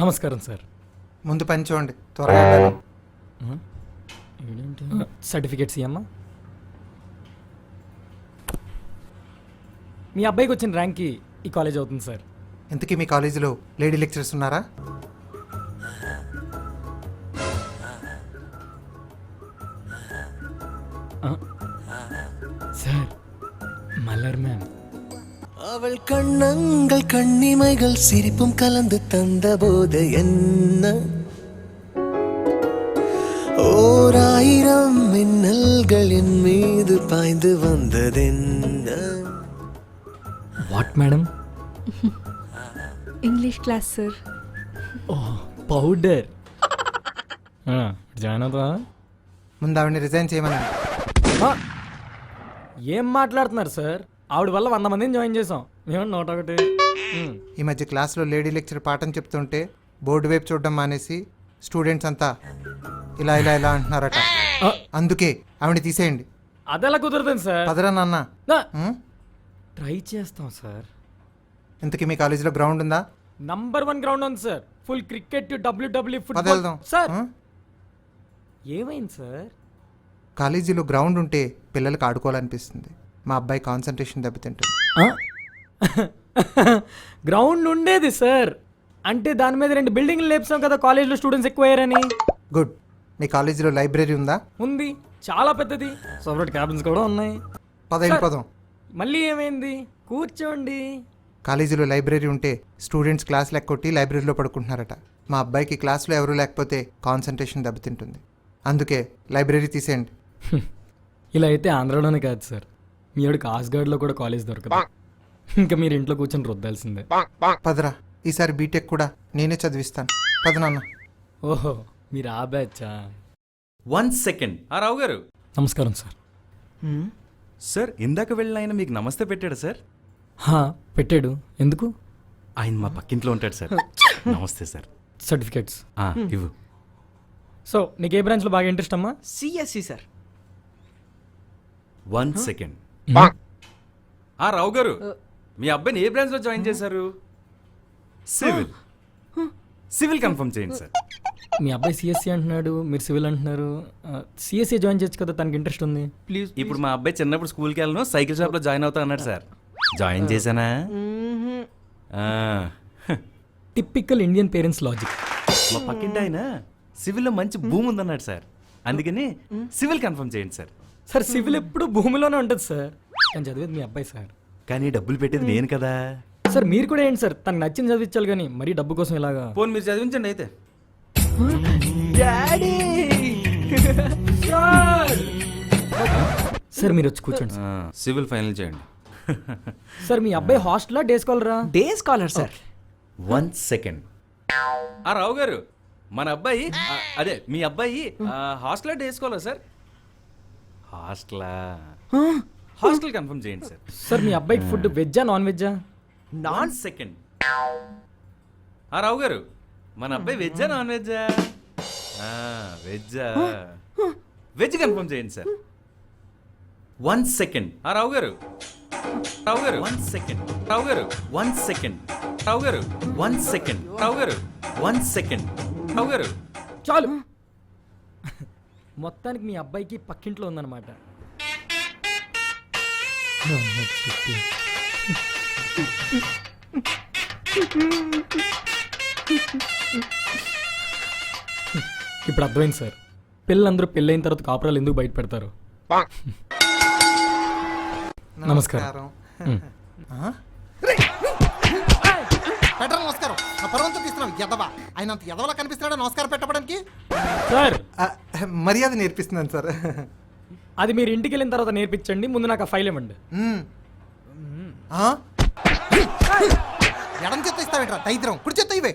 నమస్కారం సార్. ముందు పని చూడండి, త్వరగా వెళ్ళాలి. సర్టిఫికేట్స్ ఇయ్యమ్మా. మీ అబ్బాయికి వచ్చిన ర్యాంక్కి ఈ కాలేజ్ అవుతుంది సార్. ఇంతకీ మీ కాలేజీలో లేడీ లెక్చరర్స్ ఉన్నారా? சார் மலர் மேம். அவள் கண்ணங்கள் கண்ணிமைகள் சிரிப்பும் கலந்து தந்த போது என்ன ஓராயிரம் மின்னல்கள் என் மீது பாய்ந்து வந்ததென்ன. What madam? English class sir. ఓ పౌడర్. జాయిన్ అవుతా? ముందు ఆవిడని రిజైన్ చేయమని. ఏం మాట్లాడుతున్నారు సార్? ఆవిడ వల్ల 100 మందిని జాయిన్ చేసాం మేము 101. ఈ మధ్య క్లాస్లో లేడీ లెక్చరర్ పాఠం చెప్తుంటే బోర్డు వైపు చూడడం మానేసి స్టూడెంట్స్ అంతా ఇలా ఇలా ఇలా అంటున్నారట. అందుకే ఆవిడని తీసేయండి. అదెలా కుదరదు సార్. పదరా నాన్న. ట్రై చేస్తాం సార్. ఇంతకీ మీ కాలేజీలో గ్రౌండ్ ఉందా? నంబర్ 1 గ్రౌండ్ ఉంది సార్. ఫుల్ క్రికెట్, డబ్ల్యూడబ్ల్యూ, పద ఫుట్బాల్. వెళ్దాం. సార్ ఏమైంది సార్? కాలేజీలో గ్రౌండ్ ఉంటే పిల్లలకు ఆడుకోవాలనిపిస్తుంది. మా అబ్బాయి కాన్సన్ట్రేషన్ దెబ్బతింటుంది. గ్రౌండ్ ఉండేది సార్. అంటే దాని మీద 2 బిల్డింగ్లు లేపుసాం కదా కాలేజ్లో స్టూడెంట్స్ ఎక్కువయ్యారని. గుడ్. మీ కాలేజీలో లైబ్రరీ ఉందా? ఉంది, చాలా పెద్దది. సపరేట్ క్యాబిన్స్ కూడా ఉన్నాయి. పదం. మళ్ళీ ఏమైంది? కూర్చోండి. కాలేజీలో లైబ్రరీ ఉంటే స్టూడెంట్స్ క్లాస్ లెక్కొట్టి లైబ్రరీలో పడుకుంటున్నారట. మా అబ్బాయికి క్లాస్లో ఎవరూ లేకపోతే కాన్సన్ట్రేషన్ దెబ్బతింటుంది. అందుకే లైబ్రరీ తీసేయండి. ఇలా అయితే ఆంధ్రాలోనే కాదు సార్, మీ వాడికి ఆస్గార్డ్లో కూడా కాలేజ్ దొరకదు. ఇంకా మీరు ఇంట్లో కూర్చొని రుద్దాల్సిందే. పదరా, ఈసారి బీటెక్ కూడా నేనే చదివిస్తాను. పద నాన్న. ఓహో, మీరు ఆ బ్యాచా? 1 సెకండ్. రావు గారు నమస్కారం సార్. సార్, ఇందాక వెళ్ళిన ఆయన మీకు నమస్తే పెట్టాడు సార్. పెట్టాడు. ఎందుకు? ఆయన మా పక్కింట్లో ఉంటాడు సార్. నమస్తే సార్. సర్టిఫికేట్స్ ఇవ్వు. సో నీకు ఏ బ్రాంచ్లో బాగా ఇంట్రెస్ట్ అమ్మా? CSC sir. 1 సెకండ్. రావు గారు, మీ అబ్బాయిని ఏ బ్రాంచ్ లో జాయిన్ చేశారు? సివిల్ కన్ఫర్మ్ చేయండి సార్. మీ అబ్బాయి సిఎస్సి అంటున్నాడు, మీరు సివిల్ అంటున్నారు. సిఎస్సి జాయిన్ చేయొచ్చు కదా, తనకి ఇంట్రెస్ట్ ఉంది. ప్లీజ్. ఇప్పుడు మా అబ్బాయి చిన్నప్పుడు స్కూల్కి వెళ్ళను, సైకిల్ షాప్ లో జాయిన్ అవుతా అన్నాడు సార్. జాయిన్ చేశానా? Typical Indian parents logic. మా పక్కింటి ఆయన సివిల్ లో మంచి భూమి ఉందన్నాడు సార్. అందుకని సివిల్ కన్ఫర్మ్ చేయండి సార్. సార్ సివిల్ ఎప్పుడు భూమిలోనే ఉంటుంది సార్. కానీ చదివేది మీ అబ్బాయి సార్. కానీ డబ్బులు పెట్టేది నేను కదా సార్. మీరు కూడా ఏంటి సార్, తనకు నచ్చింది చదివించాలి కానీ మరీ డబ్బు కోసం ఇలాగా. పోనీ మీరు చదివించండి అయితే. సార్ మీరు వచ్చి కూర్చోండి సార్. సివిల్ ఫైనల్ చేయండి. సార్ మీ అబ్బాయి హాస్టలా డే స్కాలరా? Day scholar sir. 1 second. Rao గారు, మన అబ్బాయి అదే మీ అబ్బాయి హాస్టల్ డేసుకోవాలా సార్? హాస్టల్ కన్ఫర్మ్ చేయండి సార్. సార్ మీ అబ్బాయికి ఫుడ్ వెజ్జా నాన్ వెజ్జా? నాన్ సెకండ్. రావు గారు, మన అబ్బాయి వెజ్జా నాన్ వెజ్జా? వెజ్జా. వెజ్ కన్ఫర్మ్ చేయండి సార్. 1 సెకండ్. రావు గారు, 1 సెకండ్. రావు గారు 1 సెకండ్. రావు గారు 1 సెకండ్. రావు గారు 1 సెకండ్. రావు గారు చాలు. మొత్తానికి మీ అబ్బాయికి పక్కింట్లో ఉందన్నమాట. ఇప్పుడు అర్థమైంది సార్, పిల్లలందరూ పెళ్ళైన తర్వాత కాపురాలు ఎందుకు బయట పెడతారు. నమస్కారం. నమస్కారం. పర్వంతో తీస్తున్నావు ఎదవా. ఆయన అంత ఎదవలా కనిపిస్తున్నాడా నమస్కారం పెట్టడానికి? సార్ మర్యాద నేర్పిస్తున్నాను సార్. అది మీరు ఇంటికి వెళ్ళిన తర్వాత నేర్పించండి, ముందు నాకు ఆ ఫైల్ ఇవ్వండి. ఎడం చేత్తో ఇస్తావేంట్రా దైద్రం, కుడి చేత్తో ఇవే.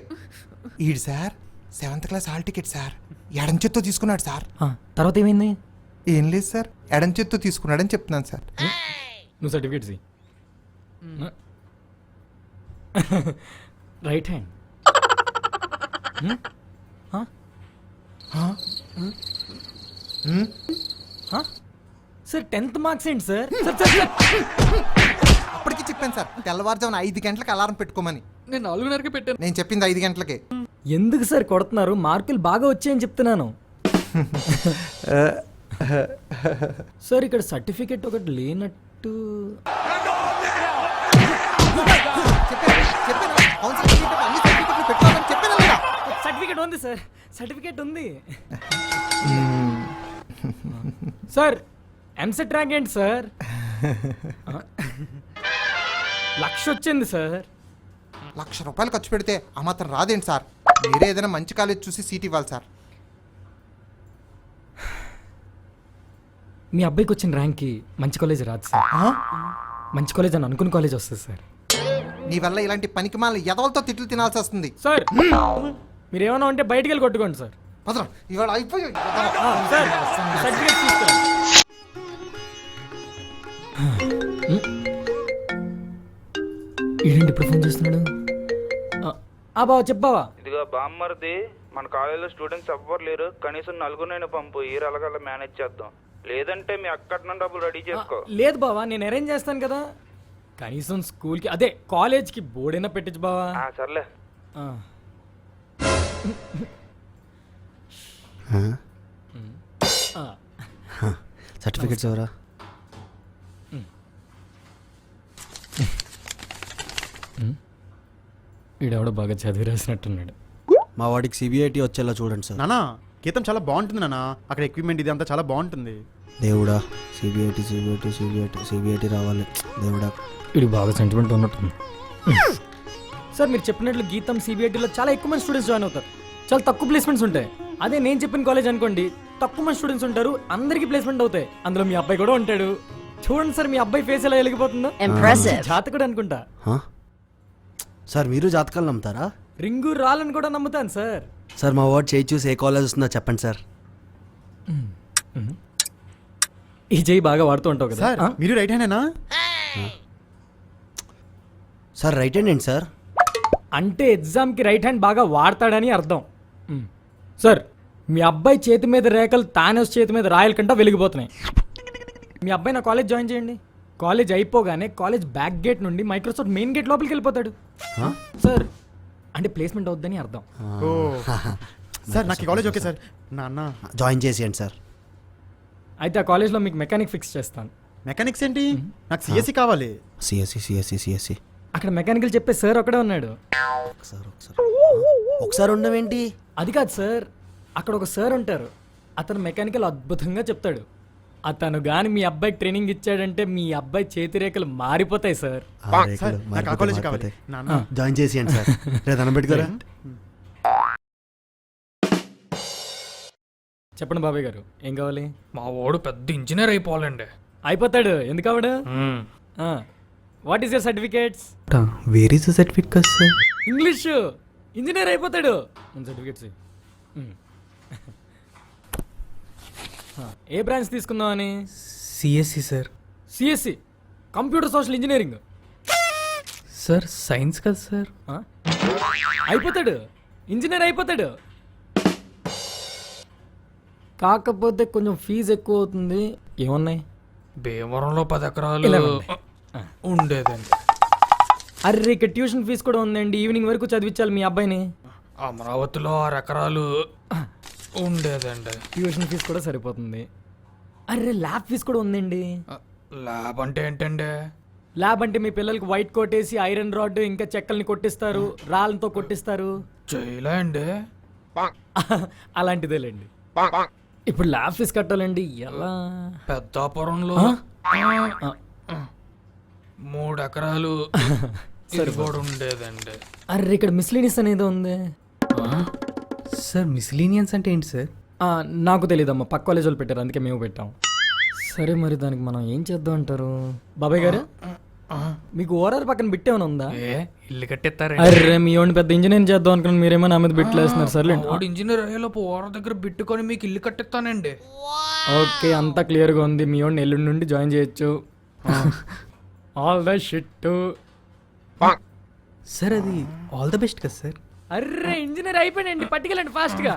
ఈడు sir 7th class hall ticket sir, ఎడం చేత్తో తీసుకున్నాడు సార్. తర్వాత ఏమైంది? ఏం లేదు సార్, ఎడం చేత్తో తీసుకున్నాడని చెప్తున్నాను సార్. నువ్వు certificates right hand. Sir 10th marks ఏంటి సార్? అప్పటికి చెప్పాను సార్, తెల్లవారుజామున 5 గంటలకు అలారం పెట్టుకోమని. నేను 4:30కి పెట్టాను. నేను చెప్పింది 5 గంటలకే. ఎందుకు సార్ కొడుతున్నారు? మార్కులు బాగా వచ్చాయని చెప్తున్నాను. సార్ ఇక్కడ సర్టిఫికెట్ ఒకటి లేనట్టు. సర్టిఫికెట్ ఉంది సార్, సర్టిఫికెట్ ఉంది సార్. ఎంసెట్ ర్యాంక్ ఏంటి సార్? 1,00,000 వచ్చింది సార్. ₹1,00,000 ఖర్చు పెడితే ఆ మాత్రం రాదేంటి సార్? మీరే ఏదైనా మంచి కాలేజ్ చూసి సీట్ ఇవ్వాలి సార్. మీ అబ్బాయికి వచ్చిన ర్యాంక్కి మంచి కాలేజ్ రాదు సార్. మంచి కాలేజ్ అని అనుకున్న కాలేజ్ వస్తుంది సార్. నీ వల్ల ఇలాంటి పనికి మాల ఎదవలతో తిట్లు తినాల్సి వస్తుంది సార్ మీరేమన్నా ఉంటే బయటికి వెళ్ళి కొట్టుకోండి సార్. భద్రం ఇవాళ అయిపోయి సార్ సర్టిఫికేట్ తీసుకురా. ఏంటి ఇప్పుడు ఫోన్ చేస్తున్నాడు? బావ చెప్పావా? ఇదిగో బామ్మర్ది, మన కాలేజీలో స్టూడెంట్స్ ఎవ్వరు లేరు, కనీసం నలుగురైనా పంపు, ఈ రలగల మేనేజ్ చేద్దాం. లేదంటే మీ అక్కడన డబ్బులు రెడీ చేసుకో. లేదు బావా, నేను అరేంజ్ చేస్తాను కదా. కనీసం స్కూల్కి అదే కాలేజ్కి బోర్డైనా పెట్టించు బావా. సర్లే. సర్టిఫికెట్స్ ఎవరా? వీడెవడో బాగా చదివి రాసినట్టున్నాడు. మా వాడికి సిబిఐటి వచ్చేలా చూడండి సార్. నానా గీతం చాలా బాగుంటుంది నాన్న, అక్కడ ఎక్విప్మెంట్ ఇది అంతా చాలా బాగుంటుంది. దేవుడా, సిబిఐటి రావాలి దేవుడా. వీడు బాగా సెంటిమెంట్ ఉన్నట్టుంది. సార్ మీరు చెప్పినట్లు గీతం సిబిఐటీలో చాలా ఎక్కువ మంది స్టూడెంట్స్ జాయిన్ అవుతారు, చాలా తక్కువ ప్లేస్మెంట్స్ ఉంటాయి. అదే నేను చెప్పిన కాలేజ్ అనుకోండి, తక్కువ మంది స్టూడెంట్స్ ఉంటారు, అందరికీ ప్లేస్మెంట్ అవుతాయి. అందులో మీ అబ్బాయి కూడా ఉంటాడు. చూడండి సార్, మీ అబ్బాయి ఫేస్ ఎలా వెలిగిపోతుందో. జాతకుడు అనుకుంటా. సార్ మీరు జాతకాలు నమ్ముతారా? రింగు రాలని కూడా నమ్ముతాను సార్. సార్ మా వాడు చేయి చూసి ఏ కాలేజ్ వస్తుందో చెప్పండి సార్. ఈ చేయి బాగా వాడుతూ ఉంటావు కదా సార్ మీరు రైట్ హ్యాండేనా? సార్ రైట్ హ్యాండ్ ఏంటి సార్? అంటే ఎగ్జామ్కి రైట్ హ్యాండ్ బాగా వాడతాడని అర్థం. సార్ మీ అబ్బాయి చేతి మీద రేఖలు తానేస్ చేతి మీద రాయల కంటే వెలిగిపోతున్నాయి. మీ అబ్బాయి నా కాలేజ్ జాయిన్ చేయండి. కాలేజ్ అయిపోగానే కాలేజ్ బ్యాక్ గేట్ నుండి మైక్రోసాఫ్ట్ మెయిన్ గేట్ లోపలికి వెళ్ళిపోతాడు సార్. అంటే ప్లేస్మెంట్ అవుద్దని అర్థం. ఓ సార్ నాకు ఈ కాలేజ్ ఓకే సార్. నాన్న జాయిన్ చేసేయండి సార్. అయితే ఆ కాలేజ్లో మీకు మెకానిక్ ఫిక్స్ చేస్తాను. మెకానిక్స్ ఏంటి? నాకు సిఎస్సి కావాలి. సిఎస్సి అక్కడ మెకానికల్ చెప్పే సార్ ఒకడే ఉన్నాడు. ఒకసారి ఉండవేంటి? అది కాదు సార్, అక్కడ ఒక సార్ ఉంటారు, అతను మెకానికల్ అద్భుతంగా చెప్తాడు. అతను గాని మీ అబ్బాయికి ట్రైనింగ్ ఇచ్చాడంటే మీ అబ్బాయి చేతి రేఖలు మారిపోతాయి సార్. సార్ నాకు ఆ కాలేజ్ కావాలి. నాన్న జాయిన్ చేసేయండి సార్. దండం పెట్టుకోరా. చెప్పండి బాబాయ్ గారు, ఏం కావాలి? మా వాడు పెద్ద ఇంజనీర్ అయిపోవాలండి. అయిపోతాడు, ఎందుకు అవడు? What is your certificates? Where is the certificate sir? English engineer అయిపోతాడు. సర్టిఫికేట్స్ ఏ బ్రాంచ్ తీసుకుందాం అని? CSC sir. CSC computer social engineering sir science కదా సార్. అయిపోతాడు, ఇంజనీర్ అయిపోతాడు. కాకపోతే కొంచెం ఫీజు ఎక్కువ అవుతుంది. ఏమున్నాయి? భీమవరంలో 10 ఎకరాలు ఉండేదండి. అర్రే ఇక్కడ ట్యూషన్ ఫీజు కూడా ఉందండి. ఈవినింగ్ వరకు చదివించాలి మీ అబ్బాయిని. అమరావతిలో 6 ఎకరాలు ఉండేదండి. ట్యూషన్ ఫీజు కూడా సరిపోతుంది. అర్రే ల్యాబ్ ఫీజు కూడా ఉందండి. ల్యాబ్ అంటే ఏంటండి? ల్యాబ్ అంటే మీ పిల్లలకి వైట్ కోట్ వేసి ఐరన్ రాడ్ ఇంకా చెక్కల్ని కొట్టిస్తారు, రాళ్ళతో కొట్టిస్తారు. చేయలే అండి. అలాంటిదేలేండి. ఇప్పుడు ల్యాబ్ ఫీజు కట్టాలండి, ఎలా? పెద్దాపురంలో 3 ఎకరాలు ఇది కూడా ఉండేదండి. అర్రే ఇక్కడ మిస్లీనియస్ అనేది ఉంది సార్. మిస్లీనియన్స్ అంటే ఏంటి సార్? నాకు తెలియదమ్మా, పక్క కాలేజ్ వాళ్ళు పెట్టారు, అందుకే మేము పెట్టాం. సరే మరి దానికి మనం ఏం చేద్దాం అంటారు బాబాయ్ గారు? మీకు ఓఆర్ఆర్ పక్కన బిట్టేమైనా ఉందా? ఇల్లు కట్టేస్తారా? అర్రే మీ ఓన్ పెద్ద ఇంజనీర్ చేద్దాం అనుకున్నాను, మీరేమో నా మీద బిట్లేస్తున్నారు. సర్లే వాడు ఇంజనీర్ అయ్యేలోపు ఓర దగ్గర బిట్టుకొని మీకు ఇల్లు కట్టేస్తానండి. ఓకే, అంతా క్లియర్గా ఉంది. మీ ఓన్ ఎల్లుండి నుండి జాయిన్ చేయొచ్చు. All the shit sir. అది ఆల్ ద బెస్ట్ కదా సార్. అర్రే ఇంజనీర్ అయిపోయాడండి, పట్టుకెళ్ళండి ఫాస్ట్గా.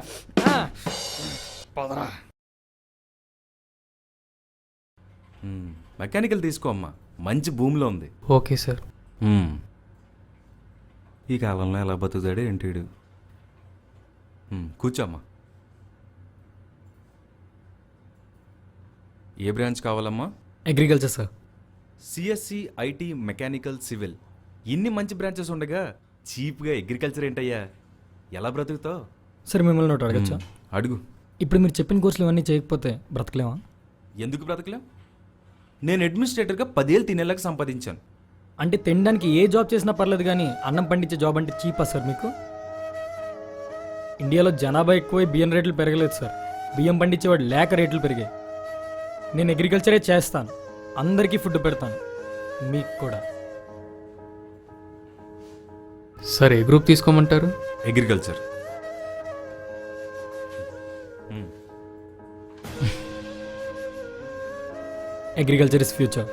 మెకానికల్ తీసుకో అమ్మా, మంచి భూమిలో ఉంది. Okay sir. ఈ కాలంలో ఎలా బతుకుతాడే ఏంటి వీడు? కూర్చోమ్మా. ఏ బ్రాంచ్ కావాలమ్మా? Agriculture sir. CSC, IT, mechanical, civil ఇన్ని మంచి బ్రాంచెస్ ఉండగా చీప్గా అగ్రికల్చర్ ఏంటయ్యా? ఎలా బ్రతుకుతావు? సార్ మిమ్మల్ని ఒకటి అడగచ్చా? అడుగు. ఇప్పుడు మీరు చెప్పిన కోర్సులు ఇవన్నీ చేయకపోతే బ్రతకలేమా? ఎందుకు బ్రతకలేం? నేను అడ్మినిస్ట్రేటర్గా 10 ఏళ్ళు తినేలాగా సంపాదించాను. అంటే తినడానికి ఏ జాబ్ చేసినా పర్లేదు కానీ అన్నం పండించే జాబ్ అంటే చీపా సార్ మీకు? ఇండియాలో జనాభా ఎక్కువై బియ్యం రేట్లు పెరగలేదు సార్. బియ్యం పండించేవాడు లేక రేట్లు పెరిగాయి. నేను అగ్రికల్చరే చేస్తాను, అందరికీ ఫుడ్ పెడతాను, మీకు కూడా. సార్ ఏ గ్రూప్ తీసుకోమంటారు? అగ్రికల్చర్. Agriculture is future.